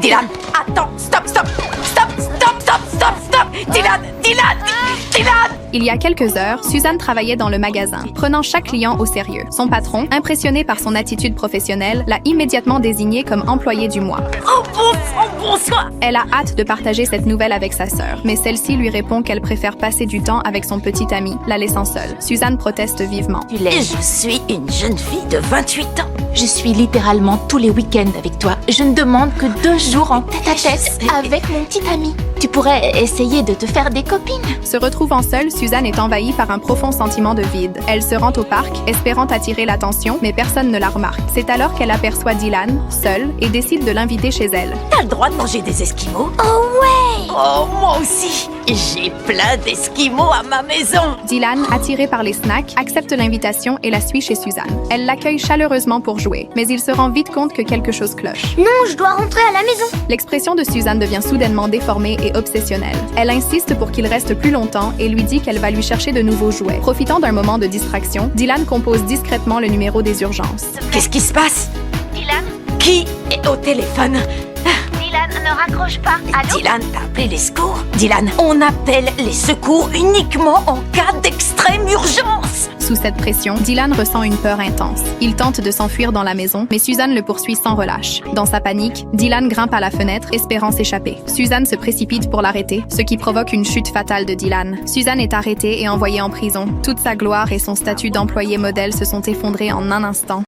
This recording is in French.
Dylan, attends, stop! Dylan! Il y a quelques heures, Suzanne travaillait dans le magasin, prenant chaque client au sérieux. Son patron, impressionné par son attitude professionnelle, l'a immédiatement désignée comme employée du mois. Oh bonsoir! Elle a hâte de partager cette nouvelle avec sa sœur, mais celle-ci lui répond qu'elle préfère passer du temps avec son petit ami, la laissant seule. Suzanne proteste vivement. Je suis une jeune fille de 28 ans. Je suis littéralement tous les week-ends avec toi. Je ne demande que 2 jours en tête-à-tête avec mon petit ami. Tu pourrais essayer de te faire des copines. Se retrouvant seule, Suzanne est envahie par un profond sentiment de vide. Elle se rend au parc, espérant attirer l'attention, mais personne ne la remarque. C'est alors qu'elle aperçoit Dylan, seul, et décide de l'inviter chez elle. T'as le droit de manger des esquimaux? Oh ouais! Oh, moi aussi! J'ai plein d'esquimaux à ma maison! Dylan, attiré par les snacks, accepte l'invitation et la suit chez Suzanne. Elle l'accueille chaleureusement pour jouer, mais il se rend vite compte que quelque chose cloche. Non, je dois rentrer à la maison. L'expression de Suzanne devient soudainement déformée et obsessionnelle. Elle insiste pour qu'il reste plus longtemps et lui dit qu'elle va lui chercher de nouveaux jouets. Profitant d'un moment de distraction, Dylan compose discrètement le numéro des urgences. Qu'est-ce qui se passe? Dylan, Qui est au téléphone? Dylan, ne raccroche pas. Allô? Dylan, t'as appelé les secours? Dylan, on appelle les secours uniquement en cas d'extrême urgence! Sous cette pression, Dylan ressent une peur intense. Il tente de s'enfuir dans la maison, mais Suzanne le poursuit sans relâche. Dans sa panique, Dylan grimpe à la fenêtre, espérant s'échapper. Suzanne se précipite pour l'arrêter, ce qui provoque une chute fatale de Dylan. Suzanne est arrêtée et envoyée en prison. Toute sa gloire et son statut d'employé modèle se sont effondrés en un instant.